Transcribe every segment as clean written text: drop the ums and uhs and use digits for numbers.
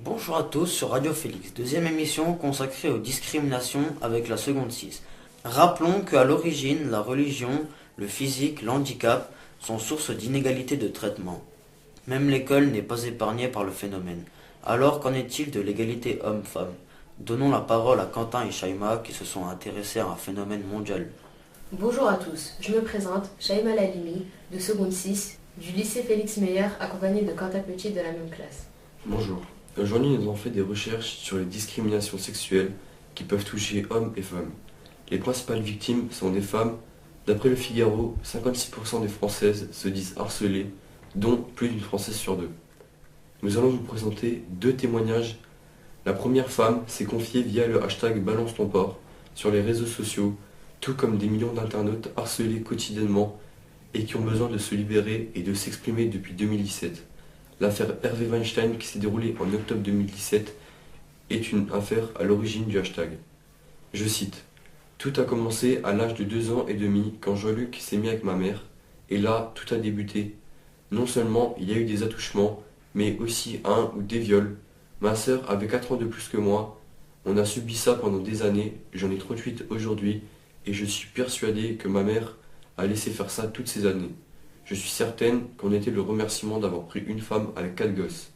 Bonjour à tous sur Radio Félix, deuxième émission consacrée aux discriminations avec la seconde 6. Rappelons qu'à l'origine, la religion, le physique, l'handicap sont source d'inégalités de traitement. Même l'école n'est pas épargnée par le phénomène. Alors qu'en est-il de l'égalité homme-femme? Donnons la parole à Quentin et Shaima qui se sont intéressés à un phénomène mondial. Bonjour à tous, je me présente, Shaima Lalimi, de seconde 6, du lycée Félix Meyer, accompagnée de Quentin Petit de la même classe. Bonjour. Aujourd'hui, nous avons fait des recherches sur les discriminations sexuelles qui peuvent toucher hommes et femmes. Les principales victimes sont des femmes. D'après le Figaro, 56% des Françaises se disent harcelées, dont plus d'une Française sur deux. Nous allons vous présenter deux témoignages. La première femme s'est confiée via le hashtag Balance ton porc sur les réseaux sociaux, tout comme des millions d'internautes harcelés quotidiennement et qui ont besoin de se libérer et de s'exprimer depuis 2017. L'affaire Hervé Weinstein, qui s'est déroulée en octobre 2017, est une affaire à l'origine du hashtag. Je cite: « Tout a commencé à l'âge de 2 ans et demi quand Jean-Luc s'est mis avec ma mère, et là, tout a débuté. Non seulement il y a eu des attouchements, mais aussi un ou des viols. Ma sœur avait 4 ans de plus que moi. On a subi ça pendant des années, j'en ai 38 aujourd'hui, et je suis persuadé que ma mère a laissé faire ça toutes ces années. Je suis certaine qu'on était le remerciement d'avoir pris une femme avec 4 gosses.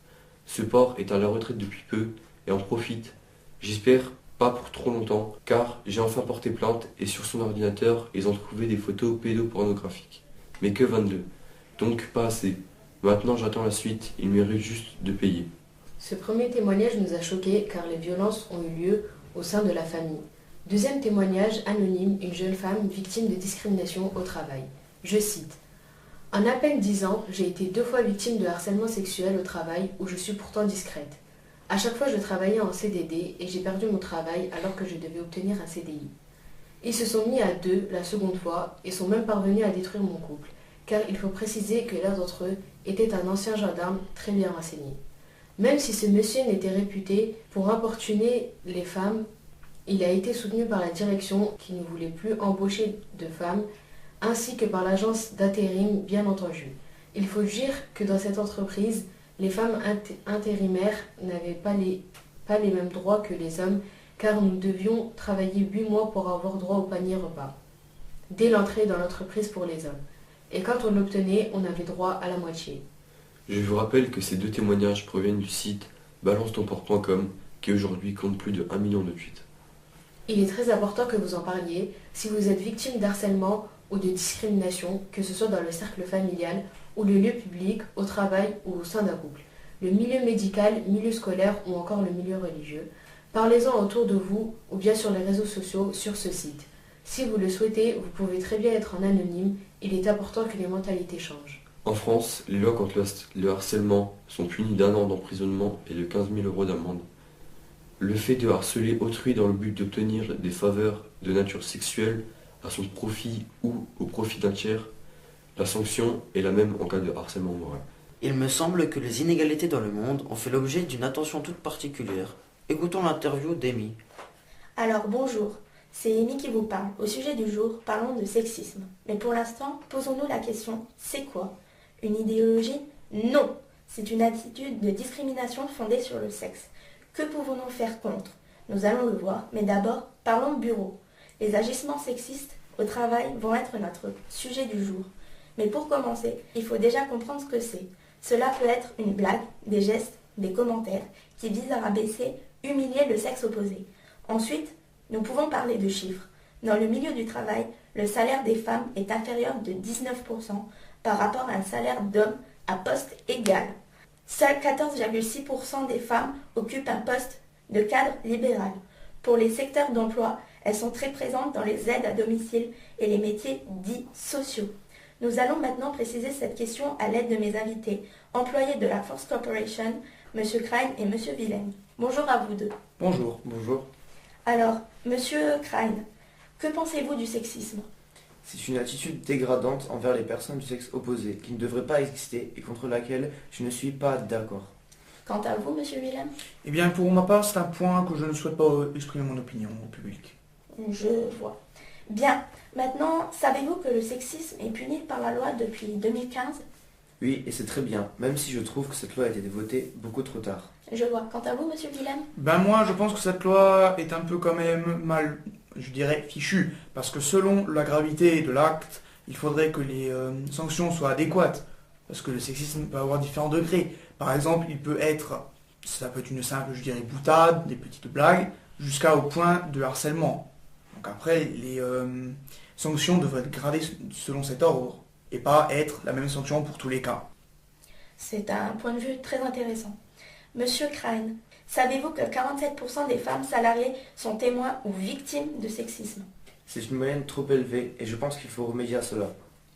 Ce porc est à la retraite depuis peu et en profite. J'espère pas pour trop longtemps, car j'ai enfin porté plainte et sur son ordinateur, ils ont trouvé des photos pédopornographiques. Mais que 22. Donc pas assez. Maintenant j'attends la suite, il mérite juste de payer. » Ce premier témoignage nous a choqués car les violences ont eu lieu au sein de la famille. Deuxième témoignage anonyme, une jeune femme victime de discrimination au travail. Je cite: « En à peine 10 ans, j'ai été 2 fois victime de harcèlement sexuel au travail où je suis pourtant discrète. À chaque fois, je travaillais en CDD et j'ai perdu mon travail alors que je devais obtenir un CDI. Ils se sont mis à deux la seconde fois et sont même parvenus à détruire mon couple, car il faut préciser que l'un d'entre eux était un ancien gendarme très bien renseigné. Même si ce monsieur n'était réputé pour importuner les femmes, il a été soutenu par la direction qui ne voulait plus embaucher de femmes, ainsi que par l'agence d'intérim, bien entendu. Il faut dire que dans cette entreprise, les femmes intérimaires n'avaient pas les mêmes droits que les hommes, car nous devions travailler 8 mois pour avoir droit au panier repas, dès l'entrée dans l'entreprise pour les hommes. Et quand on l'obtenait, on avait droit à la moitié. Je vous rappelle que ces deux témoignages proviennent du site balancetonporc.com qui aujourd'hui compte plus de 1 million de tweets. Il est très important que vous en parliez si vous êtes victime d'harcèlement ou de discrimination, que ce soit dans le cercle familial ou le lieu public, au travail ou au sein d'un couple, le milieu médical, milieu scolaire ou encore le milieu religieux. Parlez-en autour de vous ou bien sur les réseaux sociaux sur ce site. Si vous le souhaitez, vous pouvez très bien être en anonyme, il est important que les mentalités changent. En France, les lois contre le harcèlement sont punies d'1 an d'emprisonnement et de 15 000 € d'amende. Le fait de harceler autrui dans le but d'obtenir des faveurs de nature sexuelle à son profit ou au profit d'un tiers, la sanction est la même en cas de harcèlement moral. Il me semble que les inégalités dans le monde ont fait l'objet d'une attention toute particulière. Écoutons l'interview d'Amy. Alors bonjour, c'est Amy qui vous parle. Au sujet du jour, parlons de sexisme. Mais pour l'instant, posons-nous la question, c'est quoi? Une idéologie? Non, c'est une attitude de discrimination fondée sur le sexe. Que pouvons-nous faire contre? Nous allons le voir, mais d'abord, parlons bureau. Les agissements sexistes au travail vont être notre sujet du jour. Mais pour commencer, il faut déjà comprendre ce que c'est. Cela peut être une blague, des gestes, des commentaires qui visent à rabaisser, humilier le sexe opposé. Ensuite, nous pouvons parler de chiffres. Dans le milieu du travail, le salaire des femmes est inférieur de 19% par rapport à un salaire d'homme à poste égal. Seuls 14,6% des femmes occupent un poste de cadre libéral. Pour les secteurs d'emploi, elles sont très présentes dans les aides à domicile et les métiers dits sociaux. Nous allons maintenant préciser cette question à l'aide de mes invités, employés de la Force Corporation, M. Krein et M. Villaine. Bonjour à vous deux. Bonjour. Bonjour. Alors, M. Krein, que pensez-vous du sexisme? C'est une attitude dégradante envers les personnes du sexe opposé, qui ne devrait pas exister et contre laquelle je ne suis pas d'accord. Quant à vous, M. Villaine? Eh bien, pour ma part, c'est un point que je ne souhaite pas exprimer mon opinion au public. Je vois. Bien. Maintenant, savez-vous que le sexisme est puni par la loi depuis 2015? Oui, et c'est très bien, même si je trouve que cette loi a été votée beaucoup trop tard. Je vois. Quant à vous, monsieur Willem? Ben moi, je pense que cette loi est un peu quand même mal, je dirais, fichue. Parce que selon la gravité de l'acte, il faudrait que les sanctions soient adéquates. Parce que le sexisme peut avoir différents degrés. Par exemple, ça peut être une simple, je dirais, boutade, des petites blagues, jusqu'au point de harcèlement. Donc après, les sanctions devraient être gradées selon cet ordre, et pas être la même sanction pour tous les cas. C'est un point de vue très intéressant. Monsieur Crane, savez-vous que 47% des femmes salariées sont témoins ou victimes de sexisme? C'est une moyenne trop élevée et je pense qu'il faut remédier à cela.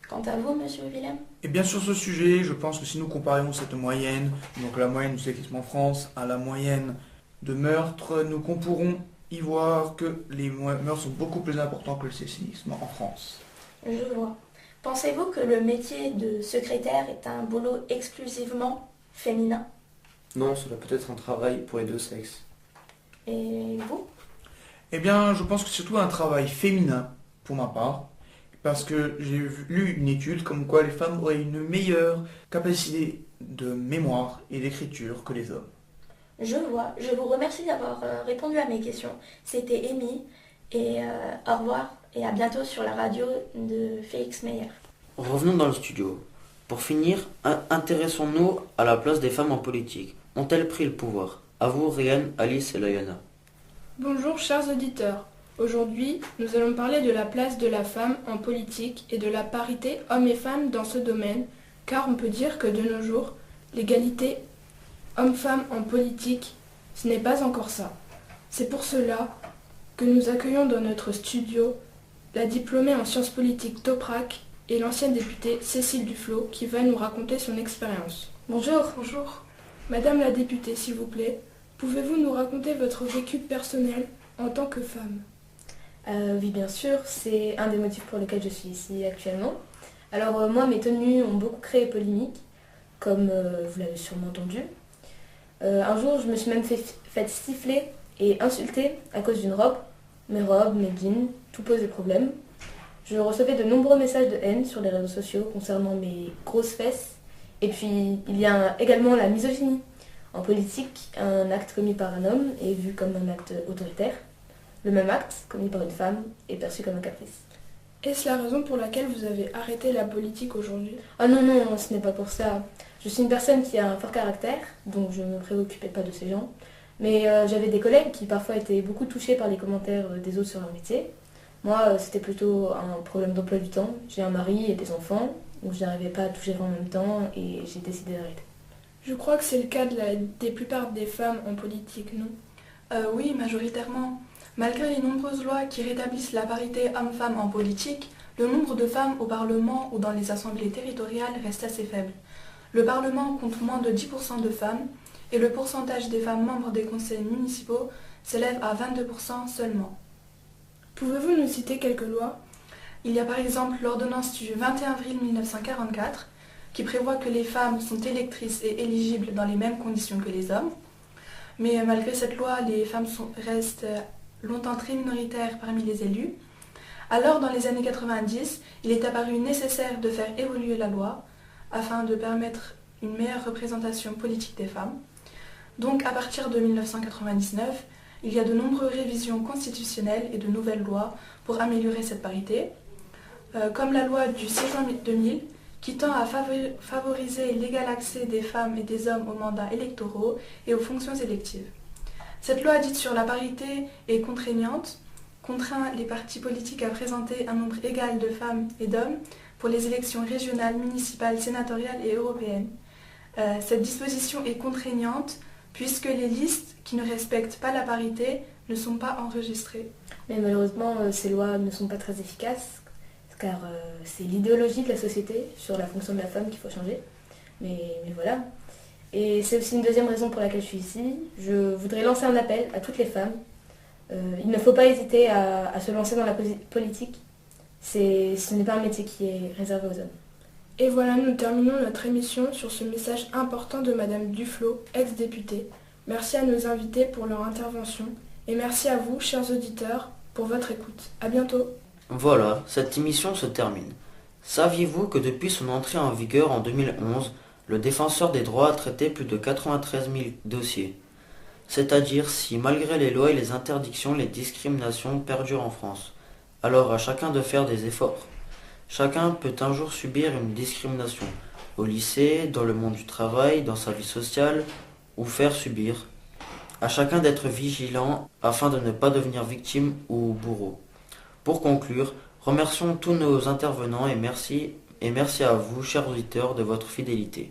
Quant à vous, monsieur Willem? Et bien sur ce sujet, je pense que si nous comparions cette moyenne, donc la moyenne du sexisme en France, à la moyenne de meurtres, nous pourrons y voir que les meurtres sont beaucoup plus importants que le sexisme en France. Je vois. Pensez-vous que le métier de secrétaire est un boulot exclusivement féminin? Non, cela peut être un travail pour les deux sexes. Et vous? Eh bien, je pense que c'est surtout un travail féminin, pour ma part, parce que j'ai lu une étude comme quoi les femmes auraient une meilleure capacité de mémoire et d'écriture que les hommes. Je vois. Je vous remercie d'avoir répondu à mes questions. C'était Amy. Et au revoir et à bientôt sur la radio de Félix Meyer. Revenons dans le studio. Pour finir, intéressons-nous à la place des femmes en politique. Ont-elles pris le pouvoir? À vous, Ryan, Alice et Layana. Bonjour chers auditeurs. Aujourd'hui, nous allons parler de la place de la femme en politique et de la parité hommes et femmes dans ce domaine, car on peut dire que de nos jours, l'égalité hommes-femmes en politique, ce n'est pas encore ça. C'est pour cela que nous accueillons dans notre studio la diplômée en sciences politiques Toprak et l'ancienne députée Cécile Duflot qui va nous raconter son expérience. Bonjour. Bonjour. Madame la députée, s'il vous plaît, pouvez-vous nous raconter votre vécu personnel en tant que femme? Oui, bien sûr, c'est un des motifs pour lesquels je suis ici actuellement. Alors moi, mes tenues ont beaucoup créé polémique, comme vous l'avez sûrement entendu. Un jour, je me suis même fait siffler et insulter à cause d'une robe. Mes robes, mes jeans, tout posait problème. Je recevais de nombreux messages de haine sur les réseaux sociaux concernant mes grosses fesses. Et puis, il y a également la misogynie. En politique, un acte commis par un homme est vu comme un acte autoritaire. Le même acte, commis par une femme, est perçu comme un caprice. Est-ce la raison pour laquelle vous avez arrêté la politique aujourd'hui? Ah non, non, ce n'est pas pour ça. Je suis une personne qui a un fort caractère, donc je ne me préoccupais pas de ces gens. Mais j'avais des collègues qui parfois étaient beaucoup touchés par les commentaires des autres sur leur métier. Moi, c'était plutôt un problème d'emploi du temps. J'ai un mari et des enfants, donc je n'arrivais pas à tout gérer en même temps et j'ai décidé d'arrêter. Je crois que c'est le cas des plupart des femmes en politique, non? Oui, majoritairement. Malgré les nombreuses lois qui rétablissent la parité hommes-femmes en politique, le nombre de femmes au Parlement ou dans les assemblées territoriales reste assez faible. Le Parlement compte moins de 10% de femmes et le pourcentage des femmes membres des conseils municipaux s'élève à 22% seulement. Pouvez-vous nous citer quelques lois? Il y a par exemple l'ordonnance du 21 avril 1944 qui prévoit que les femmes sont électrices et éligibles dans les mêmes conditions que les hommes. Mais malgré cette loi, les femmes restent longtemps très minoritaires parmi les élus. Alors, dans les années 90, il est apparu nécessaire de faire évoluer la loi afin de permettre une meilleure représentation politique des femmes. Donc, à partir de 1999, il y a de nombreuses révisions constitutionnelles et de nouvelles lois pour améliorer cette parité, comme la loi du 6 juin 2000 qui tend à favoriser l'égal accès des femmes et des hommes aux mandats électoraux et aux fonctions électives. Cette loi dite sur la parité est contraignante, contraint les partis politiques à présenter un nombre égal de femmes et d'hommes pour les élections régionales, municipales, sénatoriales et européennes. Cette disposition est contraignante puisque les listes qui ne respectent pas la parité ne sont pas enregistrées. Mais malheureusement, ces lois ne sont pas très efficaces, car c'est l'idéologie de la société sur la fonction de la femme qu'il faut changer. Mais voilà. Et c'est aussi une deuxième raison pour laquelle je suis ici. Je voudrais lancer un appel à toutes les femmes. Il ne faut pas hésiter à se lancer dans la politique. Ce n'est pas un métier qui est réservé aux hommes. Et voilà, nous terminons notre émission sur ce message important de Madame Duflot, ex-députée. Merci à nos invités pour leur intervention et merci à vous, chers auditeurs, pour votre écoute. À bientôt. Voilà, cette émission se termine. Saviez-vous que depuis son entrée en vigueur en 2011, le défenseur des droits a traité plus de 93 000 dossiers? C'est-à-dire si, malgré les lois et les interdictions, les discriminations perdurent en France. Alors à chacun de faire des efforts. Chacun peut un jour subir une discrimination, au lycée, dans le monde du travail, dans sa vie sociale, ou faire subir. À chacun d'être vigilant afin de ne pas devenir victime ou bourreau. Pour conclure, remercions tous nos intervenants et merci à vous, chers auditeurs, de votre fidélité.